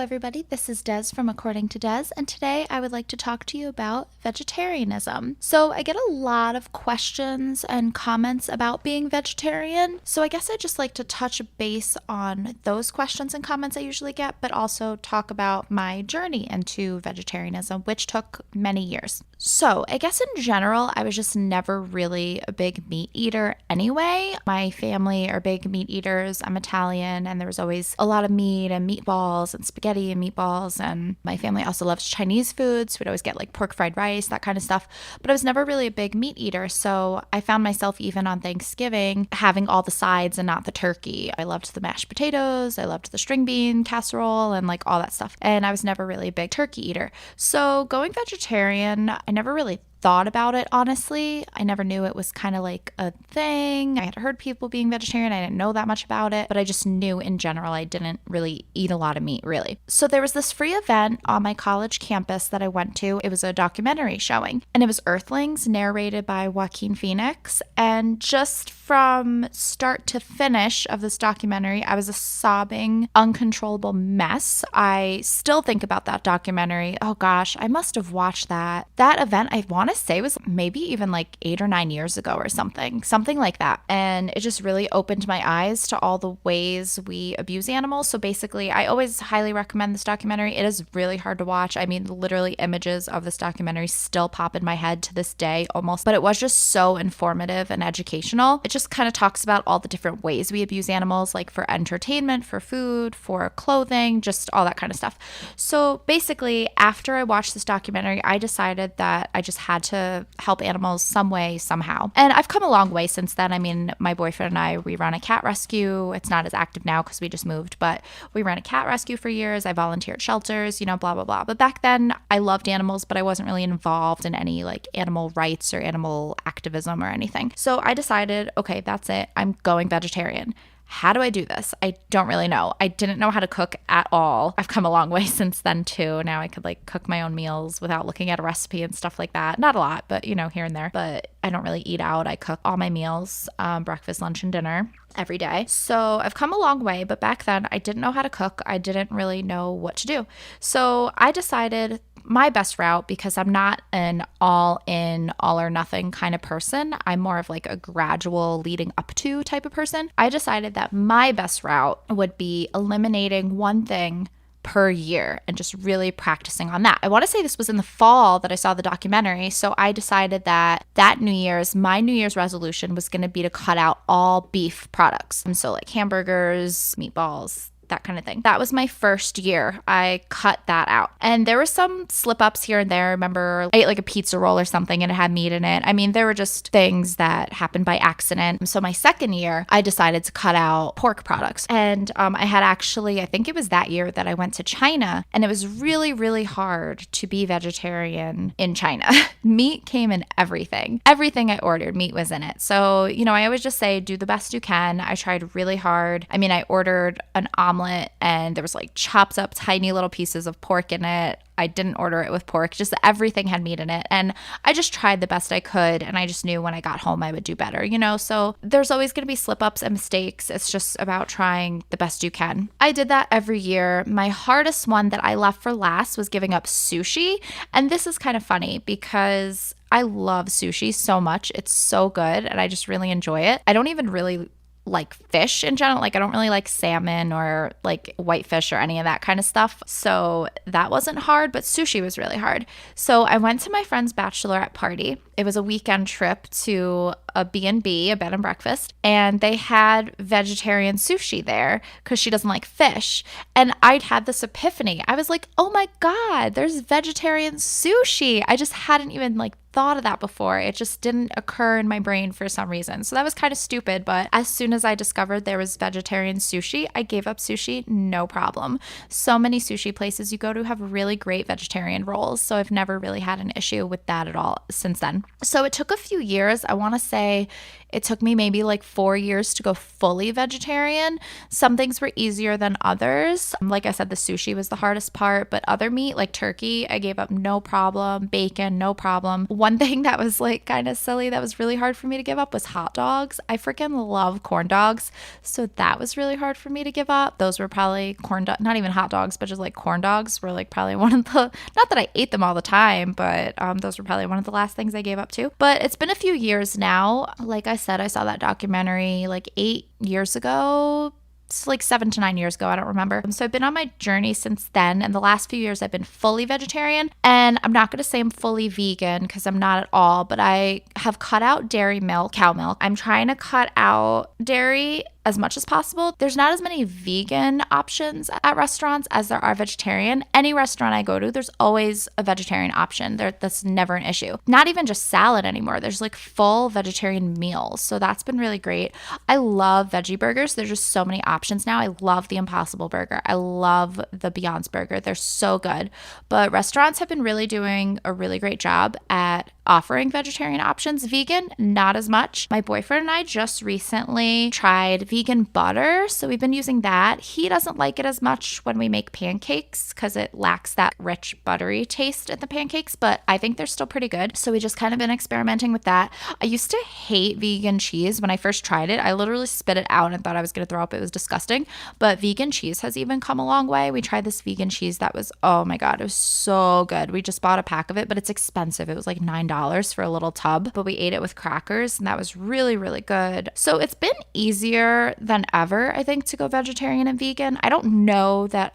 everybody, this is Des from According to Des, and today I would like to talk to you about vegetarianism. So I get a lot of questions and comments about being vegetarian, so I guess I'd just like to touch base on those questions and comments I usually get, but also talk about my journey into vegetarianism, which took many years. So I guess in general, I was just never really a big meat eater anyway. My family are big meat eaters. I'm Italian, and there was always a lot of meat and meatballs and spaghetti and meatballs. And my family also loves Chinese foods. We'd always get like pork fried rice, that kind of stuff. But I was never really a big meat eater. So I found myself even on Thanksgiving having all the sides and not the turkey. I loved the mashed potatoes. I loved the string bean casserole and like all that stuff. And I was never really a big turkey eater. So going vegetarian, I never really thought about it, honestly. I never knew it was kind of like a thing. I had heard people being vegetarian. I didn't know that much about it, but I just knew in general I didn't really eat a lot of meat, really. So there was this free event on my college campus that I went to. It was a documentary showing, and it was Earthlings, narrated by Joaquin Phoenix. And just from start to finish of this documentary, I was a sobbing, uncontrollable mess. I still think about that documentary. Oh gosh, I must have watched that. That event, I want to say, was maybe even like 8 or 9 years ago or something like that. And it just really opened my eyes to all the ways we abuse animals. So basically, I always highly recommend this documentary. It is really hard to watch. I mean, literally images of this documentary still pop in my head to this day almost, but it was just so informative and educational. It just kind of talks about all the different ways we abuse animals, like for entertainment, for food, for clothing, just all that kind of stuff. So basically, after I watched this documentary, I decided that I just had to help animals some way, somehow. And I've come a long way since then. I mean, my boyfriend and I, we run a cat rescue. It's not as active now because we just moved, but we ran a cat rescue for years. I volunteered at shelters, blah, blah, blah. But back then I loved animals, but I wasn't really involved in any like animal rights or animal activism or anything. So I decided, okay, that's it. I'm going vegetarian. How do I do this? I don't really know. I didn't know how to cook at all. I've come a long way since then too. Now I could like cook my own meals without looking at a recipe and stuff like that. Not a lot, but here and there. But I don't really eat out. I cook all my meals, breakfast, lunch, and dinner every day. So I've come a long way, but back then I didn't know how to cook. I didn't really know what to do. So I decided my best route, because I'm not an all in, all or nothing kind of person. I'm more of like a gradual leading up to type of person. I decided that my best route would be eliminating one thing per year and just really practicing on that. I want to say this was in the fall that I saw the documentary. So I decided that my New Year's resolution was going to be to cut out all beef products. So like hamburgers, meatballs, that kind of thing. That was my first year. I cut that out. And there were some slip ups here and there. I remember I ate like a pizza roll or something and it had meat in it. I mean, there were just things that happened by accident. So my second year, I decided to cut out pork products. And I had actually, I think it was that year that I went to China, and it was really, really hard to be vegetarian in China. Meat came in everything. Everything I ordered, meat was in it. So, I always just say, do the best you can. I tried really hard. I mean, I ordered an omelet and there was like chopped up tiny little pieces of pork in it. I didn't order it with pork, just everything had meat in it. And I just tried the best I could. And I just knew when I got home, I would do better, So there's always going to be slip ups and mistakes. It's just about trying the best you can. I did that every year. My hardest one that I left for last was giving up sushi. And this is kind of funny because I love sushi so much. It's so good. And I just really enjoy it. I don't even really like fish in general. Like I don't really like salmon or like whitefish or any of that kind of stuff. So that wasn't hard, but sushi was really hard. So I went to my friend's bachelorette party. It was a weekend trip to a B&B, a bed and breakfast, and they had vegetarian sushi there because she doesn't like fish. And I'd had this epiphany. I was like, oh my God, there's vegetarian sushi. I just hadn't even like thought of that before. It just didn't occur in my brain for some reason. So that was kind of stupid. But as soon as I discovered there was vegetarian sushi, I gave up sushi, no problem. So many sushi places you go to have really great vegetarian rolls. So I've never really had an issue with that at all since then. So it took a few years. I want to say It took me maybe like 4 years to go fully vegetarian. Some things were easier than others. Like I said, the sushi was the hardest part, but other meat like turkey, I gave up no problem. Bacon, no problem. One thing that was like kind of silly that was really hard for me to give up was hot dogs. I freaking love corn dogs. So that was really hard for me to give up. Those were probably not even hot dogs, but just like corn dogs were like probably one of the, not that I ate them all the time, but those were probably one of the last things I gave up to. But it's been a few years now. Like I said, I saw that documentary like 8 years ago. It's like 7 to 9 years ago. I don't remember. So I've been on my journey since then. And the last few years, I've been fully vegetarian. And I'm not going to say I'm fully vegan because I'm not at all, but I have cut out dairy milk, cow milk. I'm trying to cut out dairy as much as possible. There's not as many vegan options at restaurants as there are vegetarian. Any restaurant I go to, there's always a vegetarian option. That's never an issue. Not even just salad anymore. There's like full vegetarian meals. So that's been really great. I love veggie burgers. There's just so many options now. I love the Impossible Burger. I love the Beyond's Burger. They're so good. But restaurants have been really doing a really great job at offering vegetarian options. Vegan, not as much. My boyfriend and I just recently tried vegan butter, so we've been using that. He doesn't like it as much when we make pancakes because it lacks that rich buttery taste in the pancakes, but I think they're still pretty good. So we just kind of been experimenting with that. I used to hate vegan cheese. When I first tried it, I literally spit it out and thought I was going to throw up. It was disgusting. But vegan cheese has even come a long way. We tried this vegan cheese that was, oh my God, it was so good. We just bought a pack of it, but it's expensive. It was like $9 for a little tub, but we ate it with crackers and that was really, really good. So it's been easier than ever, I think, to go vegetarian and vegan. I don't know that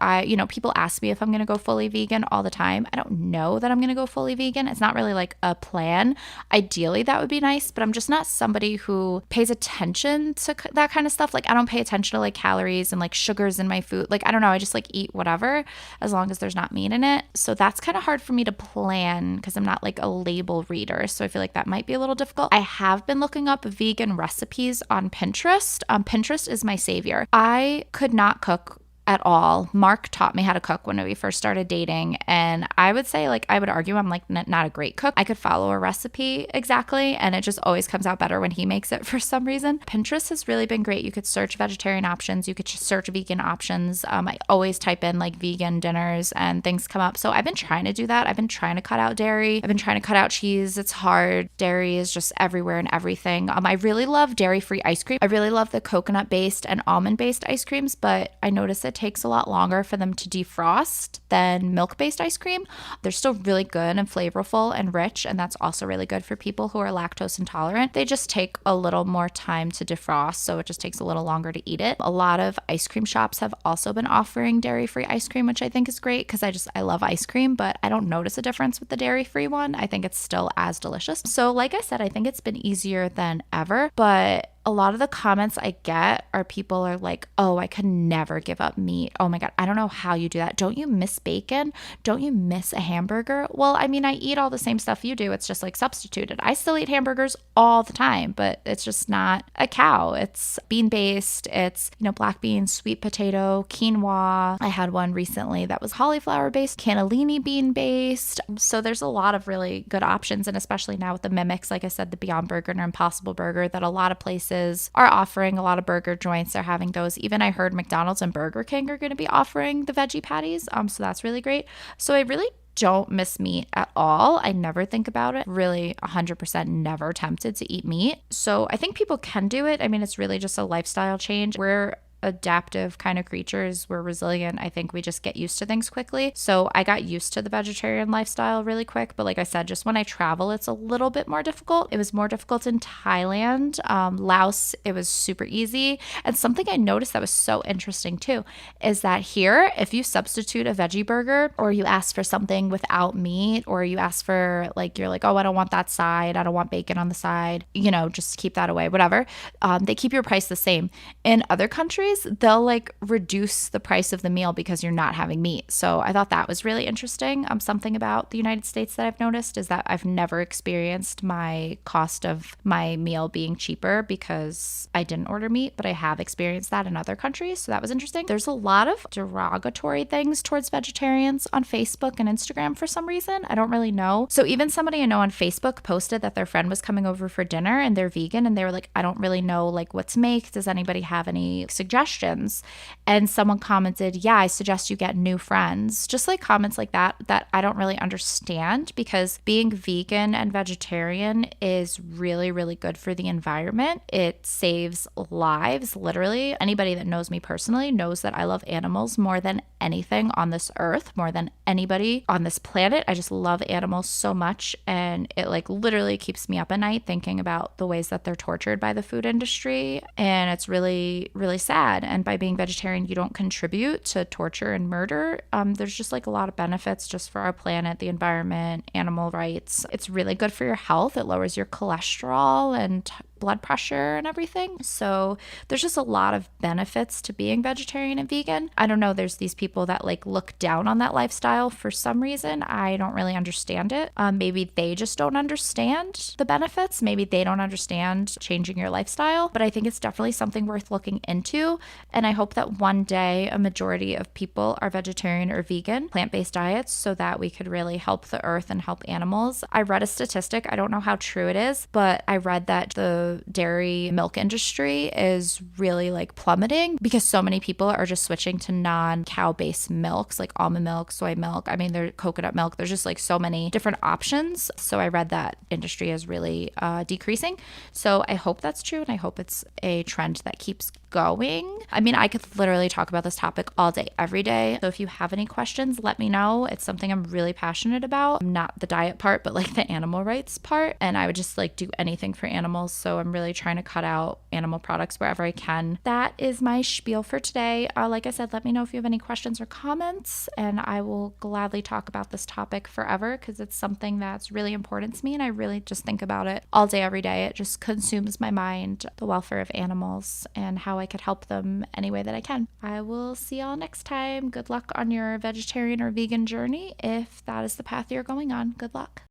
people ask me if I'm going to go fully vegan all the time. I don't know that I'm going to go fully vegan. It's not really like a plan. Ideally, that would be nice, but I'm just not somebody who pays attention to that kind of stuff. Like I don't pay attention to like calories and like sugars in my food. Like, I don't know. I just like eat whatever as long as there's not meat in it. So that's kind of hard for me to plan because I'm not like a label reader. So I feel like that might be a little difficult. I have been looking up vegan recipes on Pinterest. Pinterest is my savior. I could not cook at all. Mark taught me how to cook when we first started dating. And I would say, like, I would argue I'm like not a great cook. I could follow a recipe exactly, and it just always comes out better when he makes it for some reason. Pinterest has really been great. You could search vegetarian options. You could search vegan options. I always type in like vegan dinners and things come up. So I've been trying to do that. I've been trying to cut out dairy. I've been trying to cut out cheese. It's hard. Dairy is just everywhere and everything. I really love dairy-free ice cream. I really love the coconut-based and almond-based ice creams, but I notice it takes a lot longer for them to defrost than milk-based ice cream. They're still really good and flavorful and rich, and that's also really good for people who are lactose intolerant. They just take a little more time to defrost, so it just takes a little longer to eat it. A lot of ice cream shops have also been offering dairy-free ice cream, which I think is great because I love ice cream, but I don't notice a difference with the dairy-free one. I think it's still as delicious. So like I said, I think it's been easier than ever, but a lot of the comments I get are people are like, oh, I could never give up meat. Oh my God, I don't know how you do that. Don't you miss bacon? Don't you miss a hamburger? Well, I mean, I eat all the same stuff you do. It's just like substituted. I still eat hamburgers all the time, but it's just not a cow. It's bean-based. It's, black beans, sweet potato, quinoa. I had one recently that was cauliflower-based, cannellini bean-based. So there's a lot of really good options, and especially now with the mimics, like I said, the Beyond Burger and Impossible Burger, that a lot of places are offering. A lot of burger joints are having those. Even I heard McDonald's and Burger King are going to be offering the veggie patties. So that's really great. So I really don't miss meat at all. I never think about it. Really 100% never tempted to eat meat. So I think people can do it. I mean, it's really just a lifestyle change. We're adaptive kind of creatures. We're resilient. I think we just get used to things quickly. So I got used to the vegetarian lifestyle really quick. But like I said, just when I travel, it's a little bit more difficult. It was more difficult in Thailand. Laos, it was super easy. And something I noticed that was so interesting too is that here, if you substitute a veggie burger or you ask for something without meat, or you ask for you're like, oh, I don't want that side. I don't want bacon on the side. Just keep that away, whatever. They keep your price the same. In other countries, countries, they'll like reduce the price of the meal because you're not having meat. So I thought that was really interesting. Something about the United States that I've noticed is that I've never experienced my cost of my meal being cheaper because I didn't order meat, but I have experienced that in other countries. So that was interesting. There's a lot of derogatory things towards vegetarians on Facebook and Instagram for some reason. I don't really know. So even somebody I know on Facebook posted that their friend was coming over for dinner and they're vegan, and they were like, I don't really know like what to make. Does anybody have any suggestions? And someone commented, yeah, I suggest you get new friends. Just like comments like that I don't really understand, because being vegan and vegetarian is really, really good for the environment. It saves lives, literally. Anybody that knows me personally knows that I love animals more than anything on this earth, more than anybody on this planet. I just love animals so much, and it like literally keeps me up at night thinking about the ways that they're tortured by the food industry, and it's really, really sad. And by being vegetarian, you don't contribute to torture and murder. There's just like a lot of benefits just for our planet, the environment, animal rights. It's really good for your health. It lowers your cholesterol and blood pressure and everything. So there's just a lot of benefits to being vegetarian and vegan. I don't know, there's these people that like look down on that lifestyle for some reason. I don't really understand it. Maybe they just don't understand the benefits. Maybe they don't understand changing your lifestyle, but I think it's definitely something worth looking into. And I hope that one day a majority of people are vegetarian or vegan, plant-based diets, so that we could really help the earth and help animals. I read a statistic, I don't know how true it is, but I read that the dairy milk industry is really like plummeting because so many people are just switching to non-cow based milks, like almond milk, soy milk. I mean, there's coconut milk. There's just like so many different options. So I read that industry is really decreasing. So I hope that's true, and I hope it's a trend that keeps going. I mean, I could literally talk about this topic all day, every day. So if you have any questions, let me know. It's something I'm really passionate about. Not the diet part, but like the animal rights part. And I would just like do anything for animals. So I'm really trying to cut out animal products wherever I can. That is my spiel for today. Like I said, let me know if you have any questions or comments, and I will gladly talk about this topic forever because it's something that's really important to me, and I really just think about it all day, every day. It just consumes my mind, the welfare of animals and how I could help them any way that I can. I will see y'all next time. Good luck on your vegetarian or vegan journey if that is the path you're going on. Good luck.